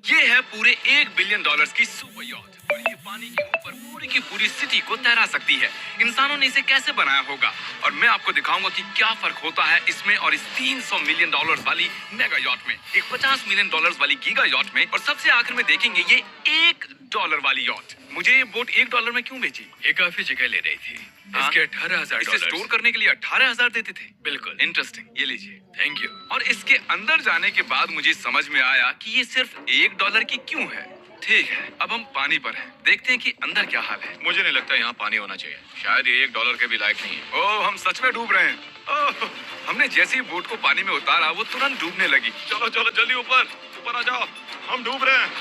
ये है पूरे $1 बिलियन की सुपर यॉट और ये पानी के ऊपर पूरी की पूरी सिटी को तैरा सकती है। इंसानों ने इसे कैसे बनाया होगा और मैं आपको दिखाऊंगा कि क्या फर्क होता है इसमें और इस $300 मिलियन वाली मेगा यॉट में, एक $50 मिलियन वाली गीगा यॉट में, और सबसे आखिर में देखेंगे ये $1 वाली यॉट। मुझे ये बोट $1 में क्यों बेची? ये काफी जगह ले रही थी। इसके $18,000 इसे स्टोर करने के लिए 18,000 देते थे। बिल्कुल। इंटरेस्टिंग, ये लीजिए। Thank you. और इसके अंदर जाने के बाद मुझे समझ में आया कि ये सिर्फ $1 की क्यों है। ठीक है, अब हम पानी पर हैं, देखते हैं कि अंदर क्या हाल है। मुझे नहीं लगता यहाँ पानी होना चाहिए, शायद ये $1 के भी लायक नहीं है। ओह, हम सच में डूब रहे हैं। ओह, हमने जैसे ही बोट को पानी में उतारा वो तुरंत डूबने लगी। चलो चलो जल्दी ऊपर ऊपर आ जाओ, हम डूब रहे हैं।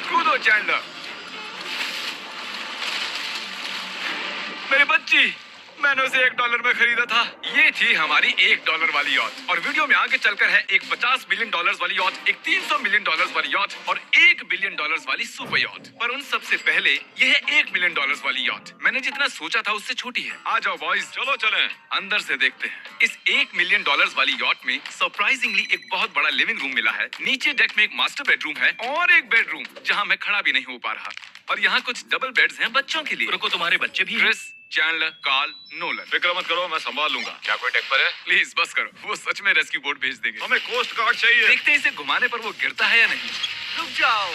कूदो चैंडलर। मेरी बच्ची, मैंने उसे $1 में खरीदा था। ये थी हमारी $1 वाली यॉट और वीडियो में आगे चलकर है एक $50 मिलियन वाली यॉट, एक $300 मिलियन वाली यॉट और $1 बिलियन वाली सुपर यॉट। पर उन सबसे पहले ये है $1 मिलियन वाली यॉट। मैंने जितना सोचा था उससे छोटी है। आ जाओ बॉयज, चलो चलें। अंदर से देखते हैं। इस $1 मिलियन वाली यॉट में सरप्राइजिंगली एक बहुत बड़ा लिविंग रूम मिला है। नीचे डेक में एक मास्टर बेडरूम है और एक बेडरूम जहाँ मैं खड़ा भी नहीं हो पा रहा। और यहाँ कुछ डबल बेड्स हैं बच्चों के लिए। रुको, तुम्हारे बच्चे भी हैं? Chris, Chandler, Carl, Nolan. फिक्र मत करो, मैं संभाल लूंगा। क्या कोई डेक पर है? प्लीज बस करो, वो सच में रेस्क्यू बोट भेज देंगे। हमें कोस्ट गार्ड चाहिए। देखते हैं इसे घुमाने पर वो गिरता है या नहीं। रुक जाओ।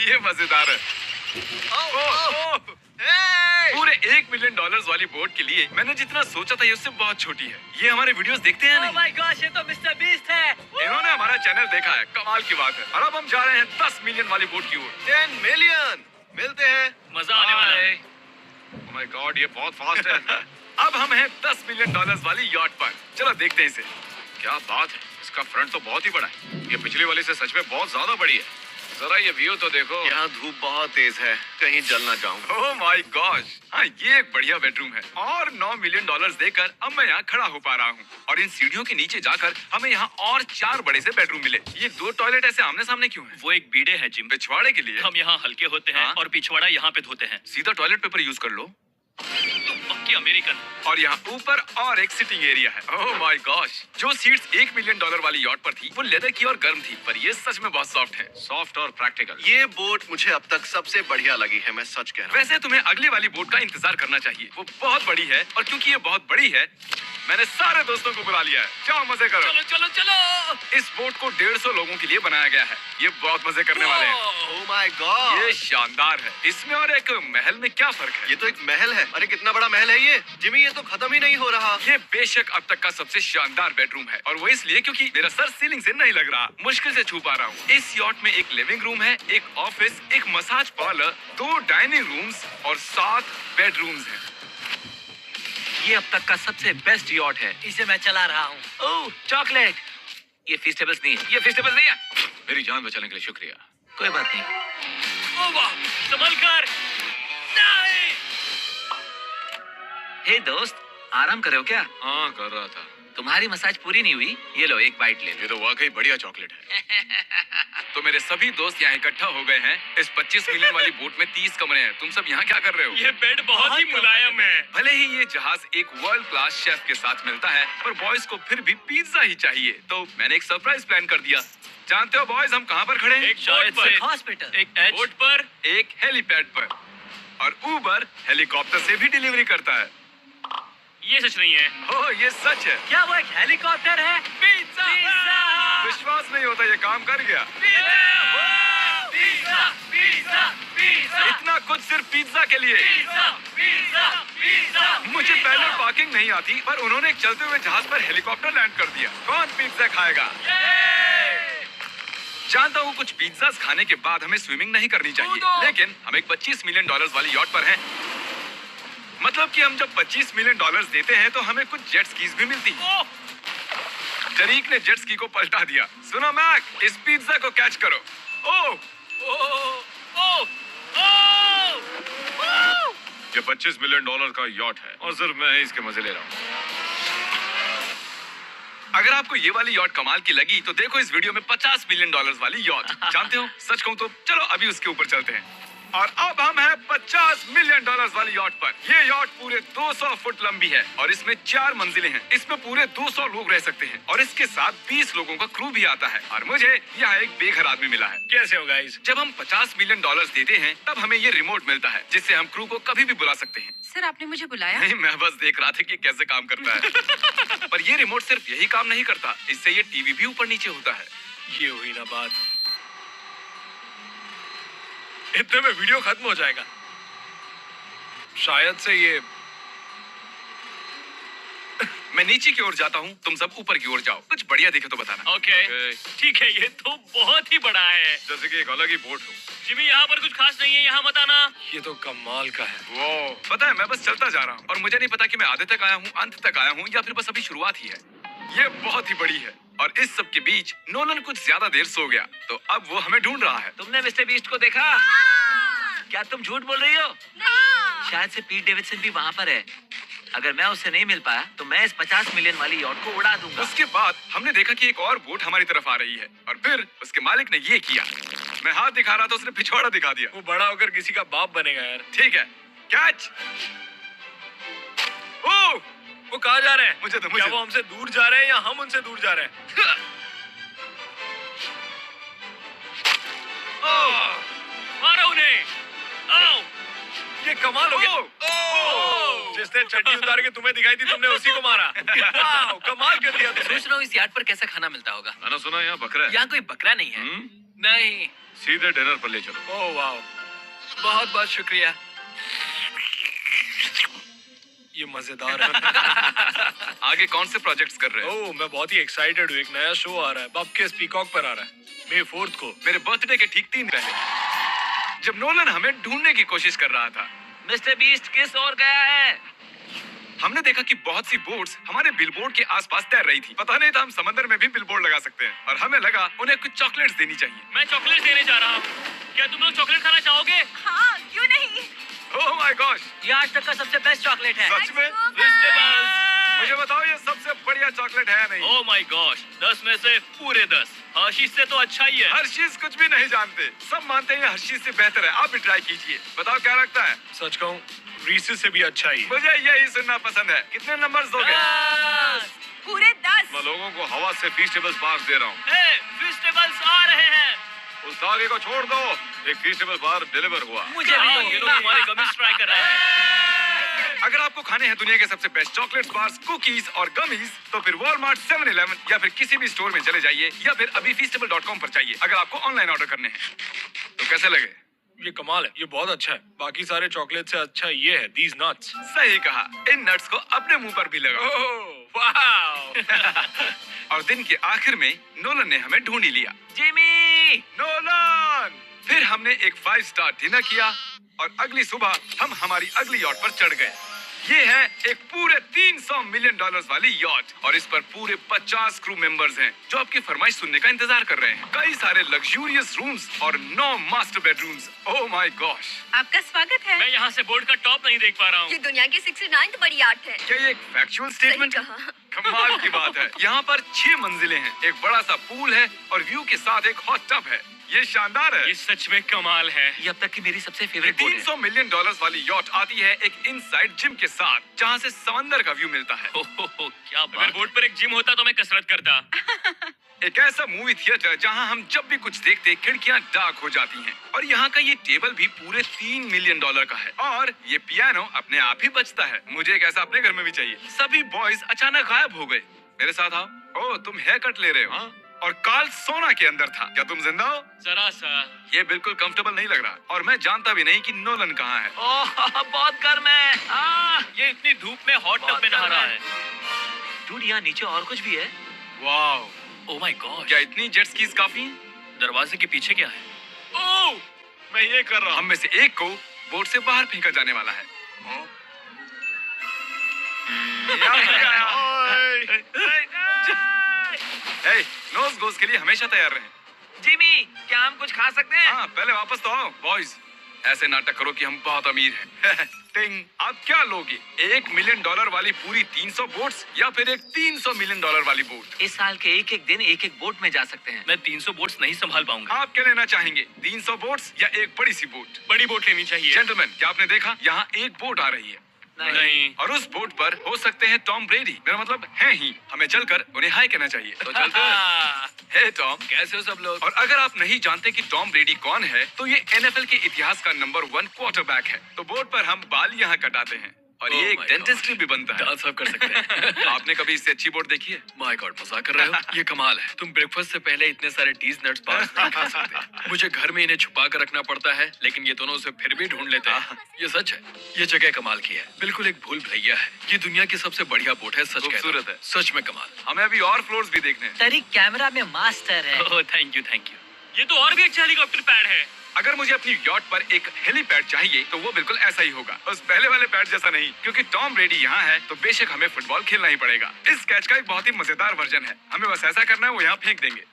ये मजेदार है। पूरे $1 मिलियन वाली बोट के लिए मैंने जितना सोचा था ये उससे बहुत छोटी है। ये हमारे वीडियोस देखते हैं नहीं? Oh my gosh, ये तो मिस्टर बीस्ट है। इन्होंने हमारा चैनल देखा है, कमाल की बात है। और अब हम जा रहे हैं 10 मिलियन वाली बोट की ओर। 10 मिलियन मिलते हैं। मजा आने वाला है। ओह माय गॉड, ये बहुत फास्ट है। अब हम हैं $10 मिलियन वाली यॉट पर। चलो देखते हैं इसे। क्या बात है, इसका फ्रंट तो बहुत ही बड़ा है। ये पिछली वाली से सच में बहुत ज्यादा बड़ी है। जरा ये व्यू तो देखो। यहाँ धूप बहुत तेज है, कहीं जल ना जाऊं। ओह माय गॉश, हाँ ये एक बढ़िया बेडरूम है। और $9 मिलियन देकर अब मैं यहाँ खड़ा हो पा रहा हूँ। और इन सीढ़ियों के नीचे जाकर हमें यहाँ और 4 बड़े से बेडरूम मिले। ये 2 टॉयलेट ऐसे आमने सामने क्यों हैं? वो एक बीड़े है जिम। पिछवाड़े के लिए? हम यहाँ हल्के होते हैं हाँ? और पिछवाड़ा यहाँ पे धोते हैं। सीधा टॉयलेट पेपर यूज कर लो। तुम पक्के अमेरिकन। और यहाँ ऊपर और एक सिटिंग एरिया है। ओह माय गॉश, जो सीट्स $1 मिलियन वाली यॉट पर थी वो लेदर की और गर्म थी, पर ये सच में बहुत सॉफ्ट है। सॉफ्ट और प्रैक्टिकल। ये बोट मुझे अब तक सबसे बढ़िया लगी है, मैं सच कह रहा हूँ। वैसे तुम्हें अगली वाली बोट का इंतजार करना चाहिए, वो बहुत बड़ी है। और क्योंकि ये बहुत बड़ी है मैंने सारे दोस्तों को बुला लिया है। जाओ मजे करो। चलो चलो चलो। इस बोट को 150 लोगों के लिए बनाया गया है। ये बहुत मजे करने वाले हैं। ओह माय गॉड, ये शानदार है। इसमें और एक महल में क्या फर्क है? ये तो एक महल है। अरे कितना बड़ा महल है ये जिमी, ये तो खत्म ही नहीं हो रहा। ये बेशक अब तक का सबसे शानदार बेडरूम है और वो इसलिए क्योंकि मेरा सर सीलिंग से नहीं लग रहा, मुश्किल से छू पा रहा हूँ। इस यॉट में एक लिविंग रूम है, एक ऑफिस, एक मसाज पार्लर, 2 डाइनिंग रूम्स और 7 बेडरूम्स हैं। ये अब तक का सबसे बेस्ट यॉट है। इसे मैं चला रहा हूँ। ओह चॉकलेट। ये फेस्टिवल्स नहीं है, ये फेस्टिवल्स नहीं है। मेरी जान बचाने के लिए शुक्रिया। कोई बात नहीं। ओह वाह, संभल कर। नहीं। हे दोस्त, आराम कर रहे हो क्या? हाँ कर रहा था। तुम्हारी मसाज पूरी नहीं हुई, ये लो एक बाइट ले लो। ये तो वाकई बढ़िया चॉकलेट है। तो मेरे सभी दोस्त यहाँ इकट्ठा हो गए हैं। इस 25 मिलियन वाली बोट में 30 कमरे हैं। तुम सब यहाँ क्या कर रहे हो? ये बेड बहुत ही मुलायम है। भले ही ये जहाज एक वर्ल्ड क्लास शेफ के साथ मिलता है, पर बॉयज को फिर भी पिज्जा ही चाहिए। तो मैंने एक सरप्राइज प्लान कर दिया। जानते हो बॉयज हम कहाँ पर खड़े हैं? एक शायद से हॉस्पिटल, एक एच बोट पर, एक हेलीपैड पर। और उबर हेलीकॉप्टर से भी डिलीवरी करता है। ये सच नहीं है। हो, ये सच है। क्या वो एक हेलीकॉप्टर है? पिज्जा। पिज्जा। विश्वास नहीं होता ये काम कर गया। Pizza, pizza, pizza. इतना कुछ सिर्फ पिज्जा के लिए। Pizza, pizza, pizza. मुझे पहले पार्किंग नहीं आती, पर उन्होंने एक चलते हुए जहाज पर हेलीकॉप्टर लैंड कर दिया। कौन पिज्जा खाएगा? जानता हूँ कुछ पिज्जास खाने के बाद हमें स्विमिंग नहीं करनी चाहिए, लेकिन हम एक $25 मिलियन वाली यॉट पर हैं। मतलब कि हम जब $25 मिलियन देते हैं तो हमें कुछ जेट स्कीज भी मिलती है। जरीक ने जेट स्की को पलटा दिया। सुनो मैक, इस पिज्जा को कैच करो। ओह ये $25 मिलियन का यॉट है और सिर्फ मैं ही इसके मजे ले रहा हूँ। अगर आपको ये वाली यॉट कमाल की लगी तो देखो इस वीडियो में $50 मिलियन वाली यॉट। जानते हो, सच कहूँ तो चलो अभी उसके ऊपर चलते हैं। और अब हम हैं 50 मिलियन डॉलर्स वाली यॉट पर। ये यॉट पूरे 200 फुट लंबी है और इसमें 4 मंजिलें हैं। इसमें पूरे 200 लोग रह सकते हैं और इसके साथ 20 लोगों का क्रू भी आता है। और मुझे यहाँ एक बेघर आदमी मिला है। कैसे हो गाइस? जब हम 50 मिलियन डॉलर्स देते हैं तब हमें ये रिमोट मिलता है जिससे हम क्रू को कभी भी बुला सकते हैं। सर आपने मुझे बुलाया? नहीं, मैं बस देख रहा था कि कैसे काम करता है। पर ये रिमोट सिर्फ यही काम नहीं करता, इससे ये टीवी भी ऊपर नीचे होता है। ये हुई ना बात। इतने में वीडियो खत्म हो जाएगा। शायद से ये मैं नीचे की ओर जाता हूँ, तुम सब ऊपर की ओर जाओ। कुछ बढ़िया दिखे तो बताना। ओके, ठीक है। ये तो बहुत ही बड़ा है। जैसे कि एक अलग ही बोट हो। जिमी, यहाँ पर कुछ खास नहीं है, यहाँ मत आना। ये तो कमाल का है। वो पता है, मैं बस चलता जा रहा हूँ और मुझे नहीं पता कि मैं आधे तक आया हूँ, अंत तक आया हूँ या फिर बस अभी शुरुआत ही है। ये बहुत ही बड़ी है और इस सब के बीच नोलन कुछ ज्यादा देर सो गया, तो अब वो हमें ढूंढ रहा है। तुमने मिस्टर बीस्ट को देखा? क्या तुम झूठ बोल रही हो? शायद से पीट डेविडसन भी वहाँ पर है। अगर मैं उससे नहीं मिल पाया तो मैं इस 50 मिलियन वाली यॉट को उड़ा दूंगा। उसके बाद हमने देखा कि एक और बोट हमारी तरफ आ रही है और फिर उसके मालिक ने ये किया। मैं हाथ दिखा रहा था, उसने पिछवाड़ा दिखा दिया। वो बड़ा होकर किसी का बाप बनेगा यार। ठीक है, कैच। ओह, वो कहाँ जा रहे हैं? मुझे क्या वो हमसे दूर जा रहे हैं या हम उनसे दूर जा रहे हैं? मारो उन्हें। आओ। ये कमाल हो गया। जिसने चड्डी उतार के तुम्हें दिखाई थी, तुमने उसी को मारा। वाह, कमाल कर दिया तुमने। सोच रहा हूँ इस यार्ड पर कैसा खाना मिलता होगा। मैंने सुना यहाँ बकरा है। यहाँ कोई बकरा नहीं है। नहीं। सीधे डिनर पर ले चलो। ओह वाह, बहुत बहुत शुक्रिया। ये मजेदार है। आगे कौन से प्रोजेक्ट्स कर रहे हो? ओह, मैं बहुत ही एक्साइटेड हूँ। एक नया शो आ रहा है, बपकेस पीकॉक पर आ रहा है, May 4 को। मेरे बर्थडे के ठीक 3 पहले जब नोलन हमें ढूंढने की कोशिश कर रहा था। मिस्टर बीस्ट किस ओर गया है? हमने देखा कि बहुत सी बोट्स हमारे बिलबोर्ड के आसपास तैर रही थी। पता नहीं था हम समंदर में भी बिलबोर्ड लगा सकते हैं और हमें लगा उन्हें कुछ चॉकलेट्स देनी चाहिए। मैं चॉकलेट देने जा रहा हूँ। क्या तुम लोग चॉकलेट खाना चाहोगे? हाँ, क्यों नहीं? ओह माय गॉश, ये आज तक का सबसे बेस्ट चॉकलेट है। सच में? फेस्टिवल्स। मुझे बताओ ये सबसे बढ़िया चॉकलेट है या नहीं? ओह माय गॉश, 10 में से पूरे 10। हर्शीज से तो अच्छा ही है। हर्शीज कुछ भी नहीं जानते, सब मानते हैं हर्शीज से बेहतर है। आप भी ट्राई कीजिए, बताओ क्या लगता है? सच कहूँ, रीसेस से भी अच्छा ही। मुझे यही सुनना पसंद है। कितने नंबर्स दोगे? पूरे 10। मैं लोगों को हवा से फीस्टेबल्स बार दे रहा हूँ। फेस्टिवल्स आ रहे हैं। उस धागे को छोड़ दो। एक फीस्टेबल बार डिलीवर हुआ। मुझे भी ये लोग हमारे गमीज ट्राई कर रहे हैं। अगर आपको खाने हैं दुनिया के सबसे बेस्ट चॉकलेट्स, बार्स, कुकीज और गमीज, तो फिर वॉलमार्ट, 7-Eleven या फिर किसी भी स्टोर में चले जाइए या फिर अभी feastable.com पर जाइए अगर आपको ऑनलाइन ऑर्डर करने हैं। तो कैसे लगे? ये कमाल है, ये बहुत अच्छा है। बाकी सारे चॉकलेट से अच्छा ये है, these nuts। सही कहा, इन नट्स को अपने मुंह पर भी लगाओ। ओह वाह। और दिन के आखिर में नोलन ने हमें ढूंढ ही लिया। जिमी! नोलन! फिर हमने एक 5 स्टार डिनर किया और अगली सुबह हम हमारी अगली यॉट पर चढ़ गए। ये है एक पूरे 300 मिलियन डॉलर्स वाली यॉट और इस पर पूरे 50 क्रू मेंबर्स हैं जो आपकी फरमाइश सुनने का इंतजार कर रहे हैं। कई सारे लग्जूरियस रूम्स और 9 master bedrooms. Oh my gosh, आपका स्वागत है। मैं यहाँ से बोर्ड का टॉप नहीं देख पा रहा हूँ। ये दुनिया की 69th बड़ी आर्ट है। क्या ये एक फैक्चुअल स्टेटमेंट है? कहा। कमाल की बात है। यहाँ पर 6 मंजिलें हैं, एक बड़ा सा पूल है और व्यू के साथ एक हॉट टब है। ये शानदार है। ये सच में कमाल है। ये अब तक की मेरी सबसे फेवरेट बोट है। 300 मिलियन डॉलर्स वाली यॉट आती है एक इनसाइड जिम के साथ जहाँ से समंदर का व्यू मिलता है। क्या बात। अगर बोट पर एक जिम होता तो मैं कसरत करता। एक ऐसा मूवी थिएटर जहाँ हम जब भी कुछ देखते खिड़कियाँ डार्क हो जाती हैं। और यहाँ का ये टेबल भी पूरे 3 मिलियन डॉलर का है और ये पियानो अपने आप ही बजता है। मुझे एक ऐसा अपने घर में भी चाहिए। सभी बॉयज अचानक गायब हो गए। मेरे साथ आओ। ओह, तुम हेयर कट ले रहे हो? हाँ? और कार्ल सोना के अंदर था। क्या तुम जिंदा हो? जरा सा। ये बिल्कुल कंफर्टेबल नहीं लग रहा और मैं जानता भी नहीं कि नोलन कहाँ है। ओह, बहुत गर्म है। ये इतनी धूप में हॉट टब में नहा रहा है। डूड, यहाँ नीचे और कुछ भी है। Wow, oh my God. क्या इतनी जेट स्कीज काफी हैं? दरवाजे के पीछे क्या है? ओह, मैं ये कर रहा हूँ। हम में से एक को बोट से बाहर फेंका जाने वाला है। नोज गोज के लिए हमेशा तैयार रहें। जिमी, क्या हम कुछ खा सकते हैं? हाँ, पहले वापस तो आओ बॉयज। ऐसे नाटक करो कि हम बहुत अमीर हैं। टिंग। आप क्या लोगे, $1 मिलियन वाली पूरी 300 बोट्स या फिर एक $300 मिलियन वाली बोट? इस साल के एक एक दिन एक एक बोट में जा सकते हैं। मैं 300 बोट्स नहीं संभाल पाऊंगा। आप क्या लेना चाहेंगे, 300 बोट्स या एक बड़ी सी बोट? बड़ी बोट लेनी चाहिए। जेंटलमैन, क्या आपने देखा यहाँ एक बोट आ रही है नहीं। और उस बोट पर हो सकते हैं टॉम ब्रेडी, मेरा मतलब है ही। हमें चलकर उन्हें हाय कहना चाहिए। तो चलते हैं। हे टॉम, कैसे हो सब लोग? और अगर आप नहीं जानते कि टॉम ब्रेडी कौन है, तो ये NFL के इतिहास का नंबर 1 क्वार्टरबैक है। तो बोट पर हम बाल यहाँ कटाते हैं और ये Oh एक my डेंटिस्ट्री भी बनता है। डांस आप कर सकते हैं। आपने कभी इससे अच्छी बोट देखी है? माय गॉड, मजाक कर रहे हो? ये कमाल है। तुम ब्रेकफास्ट से पहले इतने सारे टीज नट्स पास नहीं कर सकते। मुझे घर में इन्हें छुपा कर रखना पड़ता है, लेकिन ये दोनों उसे फिर भी ढूंढ लेते हैं। ये सच है, ये जगह कमाल की है। बिल्कुल एक भूल भुलैया है। ये दुनिया की सबसे बढ़िया बोट है, सच कहता हूं। खूबसूरत है। सच में कमाल। हमें अभी और फ्लोर्स भी देखने हैं। तरीक कैमरा में मास्टर है। Oh thank you thank you. ये तो और भी अच्छा हेलीकॉप्टर पैड है। अगर मुझे अपनी यॉट पर एक हेलीपैड चाहिए तो वो बिल्कुल ऐसा ही होगा, उस पहले वाले पैड जैसा नहीं। क्योंकि टॉम ब्रेडी यहाँ है तो बेशक हमें फुटबॉल खेलना ही पड़ेगा। इस कैच का एक बहुत ही मजेदार वर्जन है, हमें बस ऐसा करना है, वो यहाँ फेंक देंगे।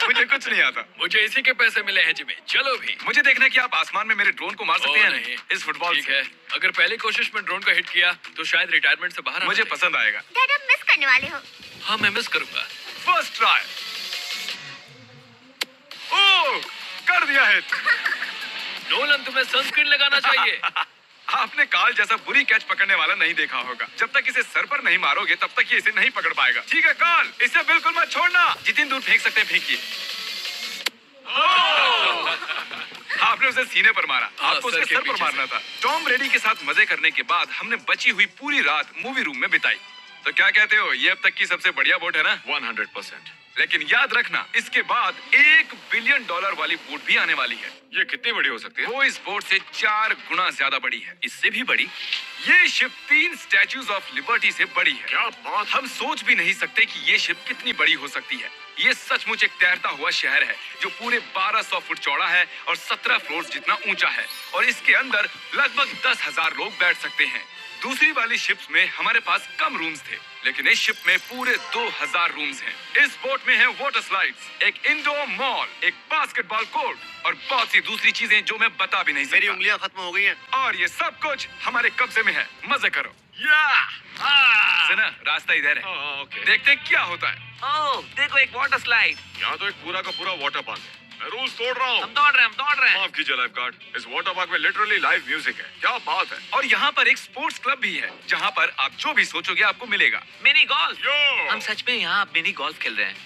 मुझे कुछ नहीं आता। मुझे इसी के पैसे मिले हैं जिमी। चलो भी। मुझे देखना है कि आप आसमान में मेरे ड्रोन को मार सकते ओह हैं नहीं, इस फुटबॉल ठीक से। है। अगर पहली कोशिश में ड्रोन को हिट किया तो शायद रिटायरमेंट से बाहर मुझे आना पसंद आएगा। डैड आप मिस करने वाले हो। चाहिए। हाँ, मैं मिस करूंगा। First try. ओह, कर दिया है। नोलन, तुम्हें सनस्क्रीन लगाना चाहिए। आपने काल जैसा बुरी कैच पकड़ने वाला नहीं देखा होगा। जब तक इसे सर पर नहीं मारोगे तब तक ये इसे नहीं पकड़ पाएगा। ठीक है काल, इसे बिल्कुल मत छोड़ना। जितनी दूर फेंक सकते हैं फेंकिए। आपने उसे सीने पर मारा, हाँ, आपको सर उसके के सर पर पीछे मारना था। टॉम ब्रेडी के साथ मजे करने के बाद हमने बची हुई पूरी रात मूवी रूम में बिताई। तो क्या कहते हो, ये अब तक की सबसे बढ़िया बोट है ना? 100%। लेकिन याद रखना, इसके बाद $1 बिलियन वाली बोट भी आने वाली है। ये कितनी बड़ी हो सकती है? वो इस बोट से 4 गुना ज्यादा बड़ी है। इससे भी बड़ी। ये शिप 3 स्टैच्यूज ऑफ लिबर्टी से बड़ी है। क्या बात! हम सोच भी नहीं सकते कि ये शिप कितनी बड़ी हो सकती है। ये सचमुच एक तैरता हुआ शहर है जो पूरे 1200 फुट चौड़ा है और 17 फ्लोर्स जितना ऊंचा है, और इसके अंदर लगभग 10,000 लोग बैठ सकते हैं। दूसरी वाली शिप्स में हमारे पास कम रूम्स थे, लेकिन इस शिप में पूरे 2000 रूम्स हैं। इस बोट में है वाटर स्लाइड्स, एक इंडोर मॉल, एक बास्केटबॉल कोर्ट और बहुत सी दूसरी चीजें जो मैं बता भी नहीं सकता। मेरी उंगलियां खत्म हो गई हैं। और ये सब कुछ हमारे कब्जे में है। मजे करो। सुना, रास्ता इधर है। ओके। देखते हैं क्या होता है। ओह देखो एक वाटर स्लाइड। यहाँ तो एक पूरा का पूरा वाटर पार्क है। मैं रूल्स तोड़ रहा हूँ। हम दौड़ रहे हैं। माफ कीजिए लाइफ गार्ड, इस वाटर पार्क में लिटरली लाइव म्यूजिक है। क्या बात है। और यहाँ पर एक स्पोर्ट्स क्लब भी है जहाँ पर आप जो भी सोचोगे आपको मिलेगा। Mini golf. यो! हम सच में यहाँ मिनी गोल्फ खेल रहे हैं।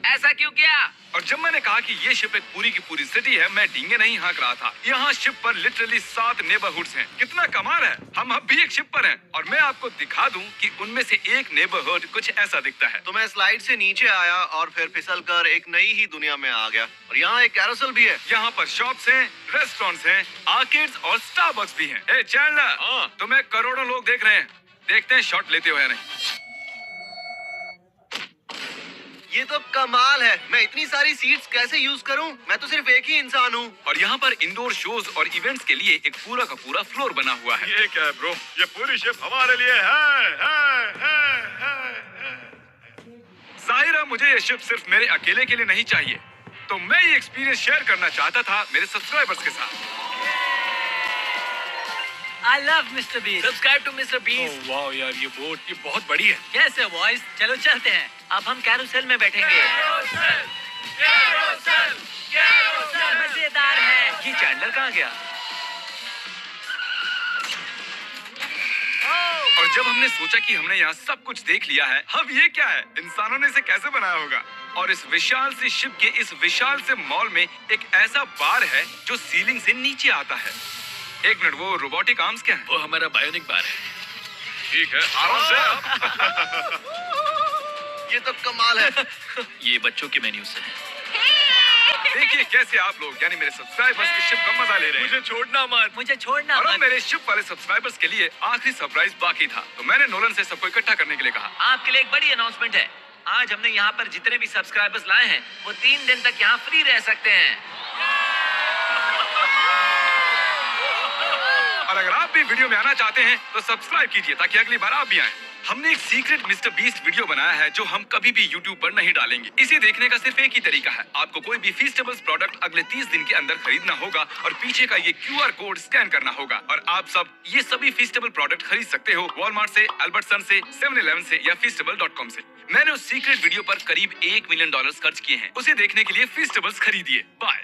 ऐसा क्यों किया? और जब मैंने कहा कि ये शिप एक पूरी की पूरी सिटी है, मैं डींगे नहीं हाँक रहा था। यहाँ शिप पर लिटरली 7 नेबरहुड्स हैं। कितना कमाल है। हम अब भी एक शिप पर हैं और मैं आपको दिखा दूं कि उनमें से एक नेबरहुड कुछ ऐसा दिखता है। तो मैं स्लाइड से नीचे आया और फिर फिसलकर एक नई ही दुनिया में आ गया। और यहाँ एक कैरोसेल भी है। यहाँ पर शॉप्स हैं, रेस्टोरेंट्स हैं, आर्केड्स और स्टारबक्स भी हैं। ए चैंडलर, हाँ। तुम्हें करोड़ों लोग देख रहे हैं। देखते हैं शॉट लेते हो या नहीं। ये तो कमाल है। मैं इतनी सारी सीट्स कैसे यूज करूं? मैं तो सिर्फ एक ही इंसान हूं। और यहाँ पर इंडोर शोज और इवेंट्स के लिए एक पूरा का पूरा फ्लोर बना हुआ है। ये क्या है ब्रो? ये पूरी शिप हमारे लिए है। जाहिर है मुझे ये शिप सिर्फ मेरे अकेले के लिए नहीं चाहिए, तो मैं ये एक्सपीरियंस शेयर करना चाहता था मेरे सब्सक्राइबर्स के साथ। I love Mr. Beast. Subscribe to mister Beast. वाह यार, ये बोट ये बहुत बड़ी है। कैसे बॉयज? चलो चलते हैं। अब हम कैरोसेल में बैठेंगे। मजेदार है। ये चैंडलर कहाँ गया? और जब हमने सोचा कि हमने यहाँ सब कुछ देख लिया है, अब ये क्या है, इंसानों ने इसे कैसे बनाया होगा। और इस विशाल से शिप के इस विशाल से मॉल में एक ऐसा बार है जो सीलिंग से नीचे आता है। एक मिनट, वो रोबोटिक आर्म्स क्या है? वो हमारा बायोनिक बार है। ठीक है, आराम से। ये तो कमाल है। ये बच्चों के मेन्यू से है। देखिए कैसे आप लोग यानी मेरे सब्सक्राइबर्स की शिप का मजा ले रहे हैं। मुझे छोड़ना मत। मुझे छोड़ना और अब मत। मेरे शिप वाले सब्सक्राइबर्स के लिए आखिरी सरप्राइज बाकी था, तो मैंने नोलन से सबको इकट्ठा करने के लिए कहा। आपके लिए एक बड़ी अनाउंसमेंट है। आज हमने यहाँ पर जितने भी सब्सक्राइबर्स लाए हैं वो 3 दिन तक यहाँ फ्री रह सकते हैं। और अगर आप भी वीडियो में आना चाहते हैं तो सब्सक्राइब कीजिए ताकि अगली बार आप भी आएं। हमने एक सीक्रेट मिस्टर बीस्ट वीडियो बनाया है जो हम कभी भी यूट्यूब पर नहीं डालेंगे। इसे देखने का सिर्फ एक ही तरीका है, आपको कोई भी फीस्टेबल्स प्रोडक्ट अगले 30 दिन के अंदर खरीदना होगा और पीछे का ये QR कोड स्कैन करना होगा और आप सब ये सभी फीस्टेबल प्रोडक्ट खरीद सकते हो वॉलमार्ट से, अल्बर्टसन से, 7-Eleven से या feastable.com से। मैंने उस सीक्रेट वीडियो पर करीब $1 मिलियन खर्च किए हैं। उसे देखने के लिए फीस्टेबल्स खरीदिए। बाय।